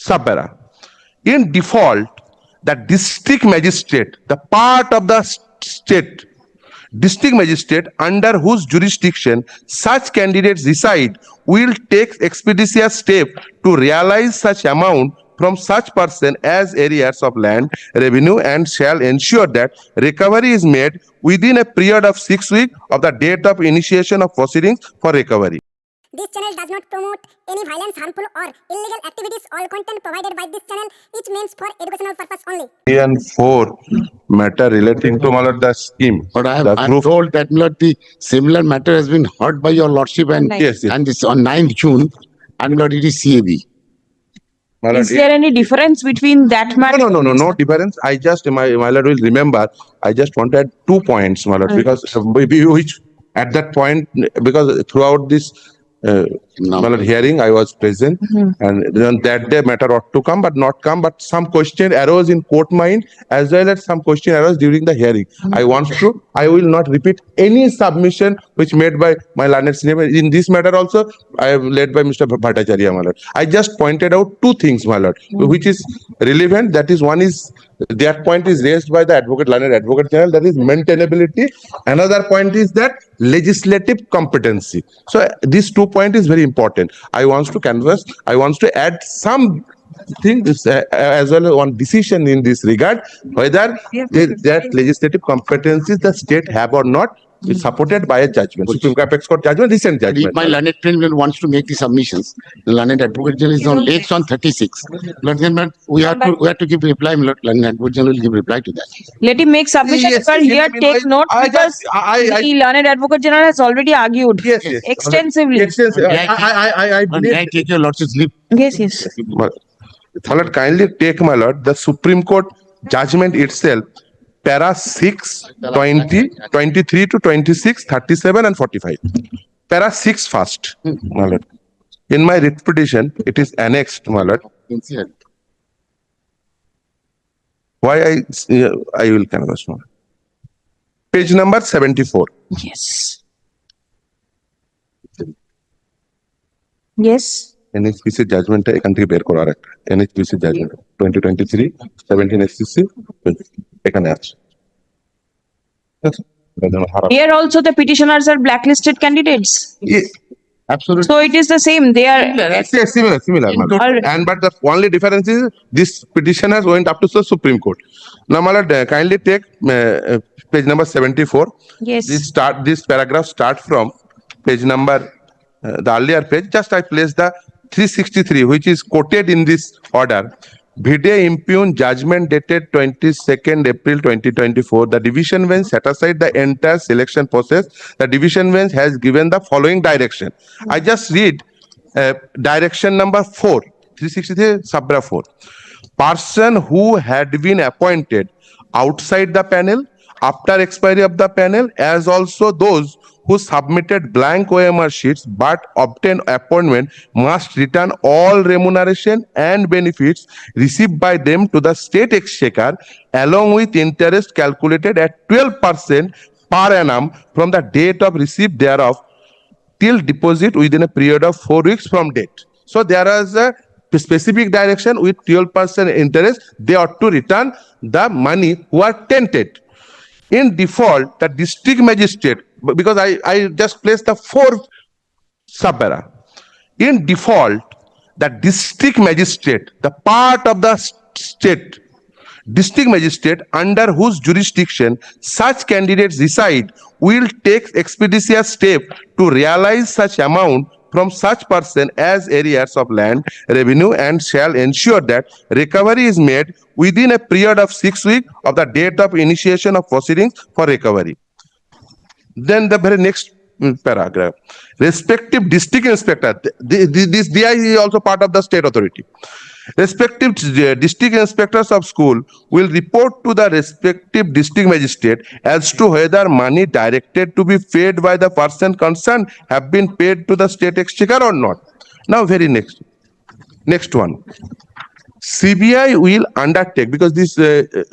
subpara. In default, the district magistrate, the part of the state district magistrate under whose jurisdiction such candidates reside will take expeditious step to realize such amount from such person as areas of land revenue and shall ensure that recovery is made within a period of 6 weeks of the date of initiation of proceedings for recovery. This channel does not promote any violence, harmful or illegal activities. All content provided by this channel is meant for educational purpose only. And 4 matter relating to the scheme. But I'm told that the similar matter has been heard by your lordship and Yes. and it's on 9th June and it is CAB. Is there any difference between that matter? No difference. I just, my lord will remember, I just wanted 2 points, my lord, because which at that point, because throughout this hearing I was present, and then that day matter ought to come but not come, but some question arose in court mind as well as some question arose during the hearing. I will not repeat any submission which made by my learned senior. In this matter also I am led by Mr. Bhattacharya, my lord. I just pointed out 2 things, my lord, which is relevant. That is, one is that point is raised by the advocate, learned advocate general, that is maintainability. Another point is that legislative competency. So these 2 points is very important. I want to canvass, I want to add some things as well as one decision in this regard, whether that legislative competencies the state have or not is supported by a judgment, Supreme Apex Court judgment, recent judgment. If my learned friend wants to make the submissions, the learned advocate general is on late on 36. We have to give reply. Learned advocate general will give reply to that. Let him make submission. Yes, But here take note, because the learned advocate general has already argued extensively. I May I take your lordship's leave? Yes. Lord, kindly take, my lord, the Supreme Court judgment itself, para 6, 20, 23 to 26, 37 and 45. Para 6 first, my lord. In my writ petition, it is annexed, my lord. Why I will canvass, my lord. Page number 74. Yes. NHPC judgment এখান থেকে বের করার একটা NHPC judgment 2023 17 SCC এখানে আছে। Here also the petitioners are blacklisted candidates. Yes, absolutely. So it is the same. They are similar. And but the only difference is this petitioners went up to the Supreme Court. Now, my lord, kindly take page number 74. Yes. This paragraph start from page number the earlier page. Just I place the 363, which is quoted in this order. Vide impugn judgment dated 22nd April 2024. The division bench set aside the entire selection process. The division bench has given the following direction. I just read direction number 4, 363 subpara 4. Person who had been appointed outside the panel after expiry of the panel, as also those who submitted blank OMR sheets but obtained appointment, must return all remuneration and benefits received by them to the state exchequer along with interest calculated at 12% per annum from the date of receipt thereof till deposit within a period of 4 weeks from date. So there is a specific direction with 12% interest. They ought to return the money who are tented. In default, the district magistrate, because I just placed the 4th subpara. In default, the district magistrate, the part of the state district magistrate under whose jurisdiction such candidates reside will take expeditious step to realize such amount from such person as areas of land revenue and shall ensure that recovery is made within a period of 6 weeks of the date of initiation of proceedings for recovery. Then the very next paragraph, respective district inspector, this DI is also part of the state authority. Respective district inspectors of school will report to the respective district magistrate as to whether money directed to be paid by the person concerned have been paid to the state exchequer or not. Now, very next one. CBI will undertake, because this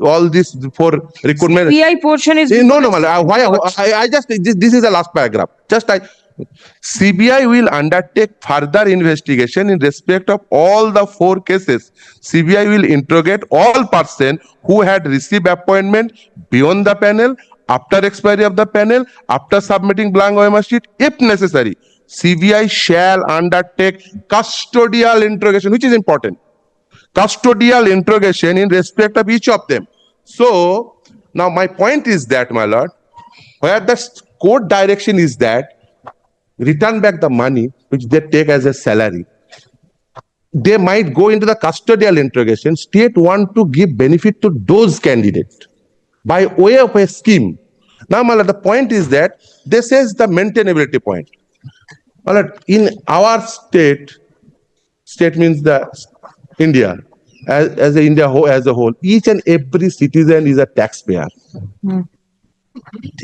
all this for recruitment. CBI portion is No. Why I just this is the last paragraph. Just CBI will undertake further investigation in respect of all the 4 cases. CBI will interrogate all persons who had received appointment beyond the panel, after expiry of the panel, after submitting blank OMR sheet, if necessary. CBI shall undertake custodial interrogation, which is important. Custodial interrogation in respect of each of them. So, now my point is that, my lord, where the court direction is that return back the money which they take as a salary, they might go into the custodial interrogation. State want to give benefit to those candidates by way of a scheme. Now, my lord, the point is that this is the maintainability point. My lord, in our state means the India, as a India as a whole, each and every citizen is a taxpayer.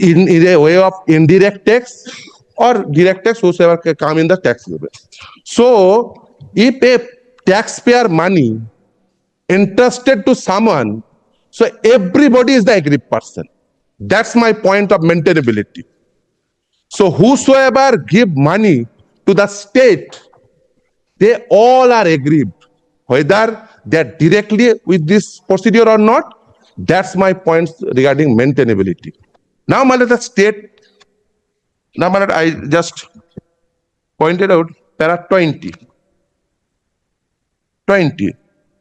In a way of indirect tax or direct tax, whosoever can come in the tax level. So, if a taxpayer money entrusted to someone, so everybody is the aggrieved person. That's my point of maintainability. So, whosoever give money to the state, they all are aggrieved, whether they are directly with this procedure or not. That's my point regarding maintainability. Now, my lord, the state. Now, my lord, I just pointed out para 20.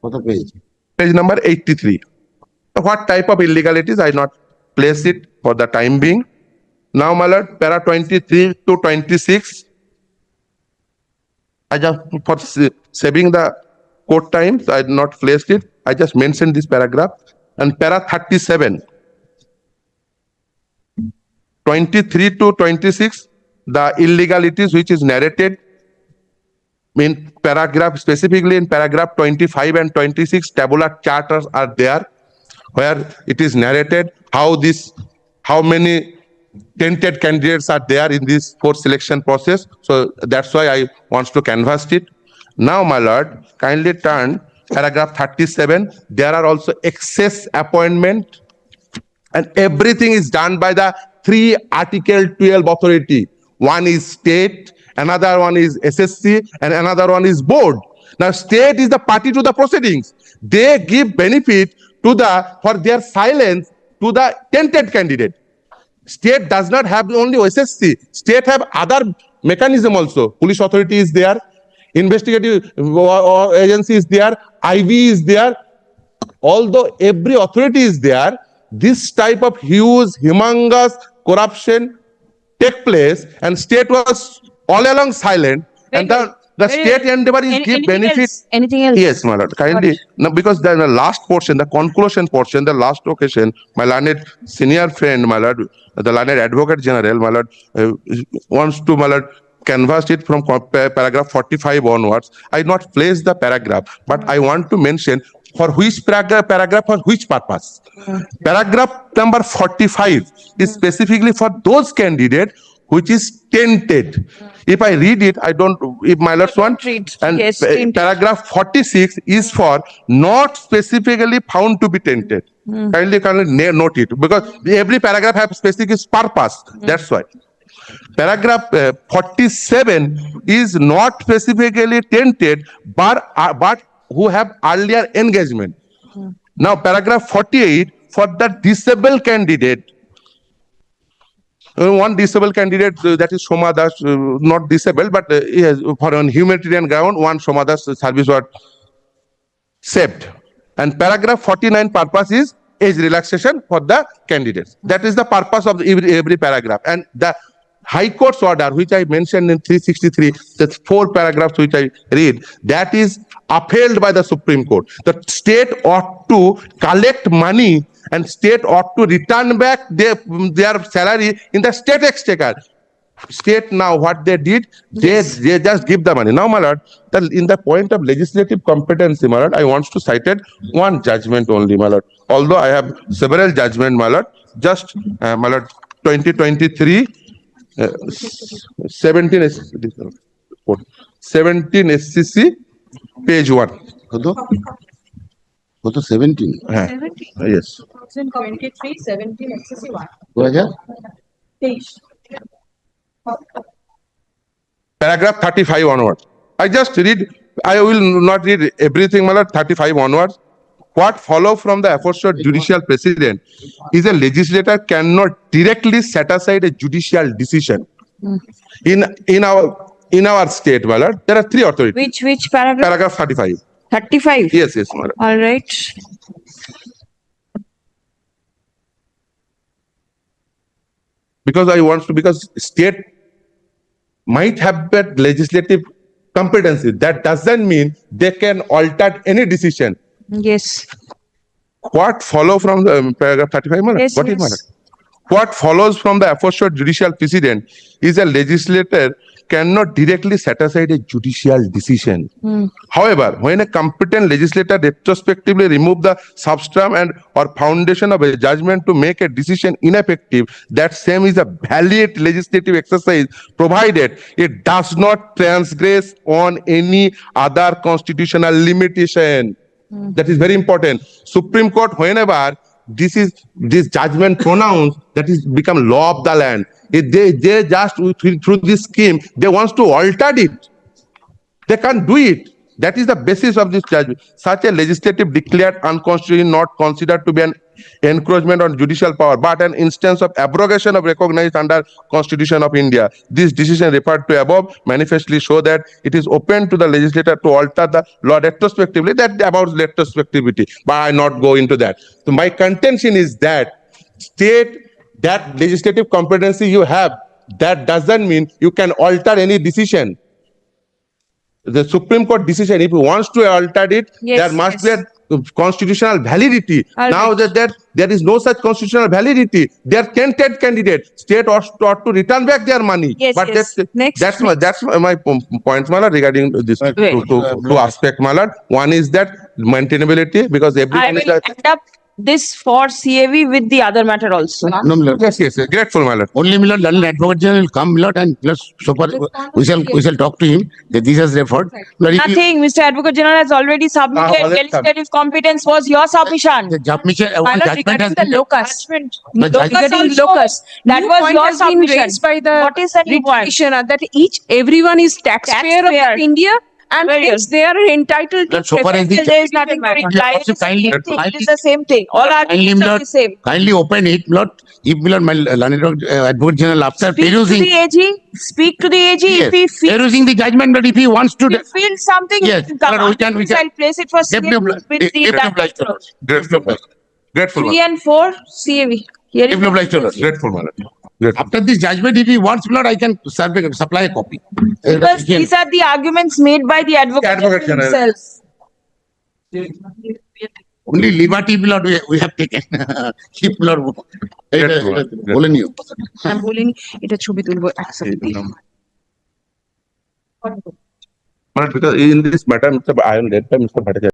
What the page? Page number 83. What type of illegalities? I not place it for the time being. Now, my lord, para 23 to 26. I just, for saving the court time, so I had not placed it. I just mentioned this paragraph. And para 37. 23 to 26, the illegalities which is narrated in paragraph, specifically in paragraph 25 and 26, tabular charters are there, where it is narrated how many tainted candidates are there in this 4th selection process. So that's why I want to canvass it. Now, my lord, kindly turn paragraph 37. There are also excess appointment, and everything is done by the 3 Article 12 authority. One is state, another one is SSC, and another one is board. Now, state is the party to the proceedings. They give benefit to for their silence to the tainted candidate. State does not have only SSC. State have other mechanism also. Police authority is there, investigative agency is there, IB is there. Although every authority is there, this type of huge, humongous corruption take place, and state was all along silent, and the state endeavor is give benefit. Anything else? Yes, my lord, kindly. Now, because the last portion, the conclusion portion, the last occasion, my learned senior friend, my lord, the learned advocate general, my lord, wants to, my lord, canvass it from paragraph 45 onwards. I not place the paragraph, but I want to mention for which paragraph for which purpose. Paragraph number 45 is specifically for those candidates which is tainted. If I read it, I don't, if my lords want, and yes, paragraph 46 is for not specifically found to be tainted. Kindly note it, because every paragraph has specific purpose. That's why. Paragraph 47 is not specifically tainted, but who have earlier engagement. Now, paragraph 48 for the disabled candidate. One disabled candidate, that is Soma Das, not disabled, but yes, for on humanitarian ground, one Soma Das service was saved. And paragraph 49 purpose is age relaxation for the candidates. That is the purpose of every paragraph. And the High Court's order, which I mentioned in 363, the 4 paragraphs which I read, that is upheld by the Supreme Court. The state ought to collect money, and state ought to return back their salary in the state exchequer. State now what they did, they just give the money. Now, my lord, in the point of legislative competency, my lord, I want to cite one judgment only, my lord. Although I have several judgments, my lord, just my lord, 2023. 17 SCC page 1. What 17? Yes. 23, 17, SCC 1. Go ahead. Paragraph 35 onwards. I just read, I will not read everything, my lord, 35 onwards. What follow from the aforesaid judicial precedent is a legislator cannot directly set aside a judicial decision. In our state, my lord, there are three authorities. Which paragraph? Paragraph 35. 35. Yes, my lord. All right. Because state might have that legislative competency. That doesn't mean they can alter any decision. Yes. What follow from the paragraph 35? Madam? Yes, What is yes. madam? What follows from the aforesaid judicial precedent is a legislator cannot directly set aside a judicial decision. However, when a competent legislator retrospectively remove the substrum and or foundation of a judgment to make a decision ineffective, that same is a valid legislative exercise, provided it does not transgress on any other constitutional limitation. That is very important. Supreme Court, whenever this judgment pronounced, that is become law of the land. They just through this scheme they want to alter it. They can't do it. That is the basis of this judgment. Such a legislative declared unconstitutional not considered to be an encroachment on judicial power, but an instance of abrogation of recognized under Constitution of India. This decision referred to above manifestly show that it is open to the legislator to alter the law retrospectively. That about retrospectivity, but I not go into that. So my contention is that state that legislative competency you have, that doesn't mean you can alter any decision. The Supreme Court decision, if it wants to alter it, Yes, there must yes. be a constitutional validity. All Now right. that there is no such constitutional validity, they are tainted candidate. State ought to return back their money. Yes, But yes. Next, that's my points, Malad, regarding this two aspect, Malad. One is that maintainability, because I everyone is will end up this for CAV with the other matter also. No, my lord. yes, grateful, Malad. Only my lord, London Advocate General will come, my lord, and plus super. We shall talk to him that this has referred. My lord, if you- Nothing. Mr. Advocate General has already submitted. already Legislative competence was your submission. the judgment has the been. locus. The judgment- Regarding also, locus. that New was point your has been submission. raised by the What is the new point? petitioner that everyone is taxpayer Taxpayer. of India and Very hence they are entitled to Lord, so far as the- There is nothing to reply. It is the Kindly- same thing. It is the same thing. All Kindly, arguments my are lord, the same. kindly open it, my lord. If my lord, my London Advocate General, after Speak to perusing, the AG. Speak to the AG yes, if he feels, perusing the judgment, but if he wants to, if he feels something. Yes, He can come. but we can- I'll place it for CAV Definitely, with the if that obliged, my lord. Grateful, grateful, 3 and 4 CAV. Here If is obliged, my lord. grateful, Malad. Grateful. After this judgment, if he wants, my lord, I can supply a copy. because these are the arguments made by the Advocate Advocate General General. himself. Only liberty, my lord, we have taken. Keep, my lord. বলে নিও। আমি বলিনি এটা ছবি তুলবো এক second Malad, because in this matter, Mr. I am led by Mr. Bhattacharya.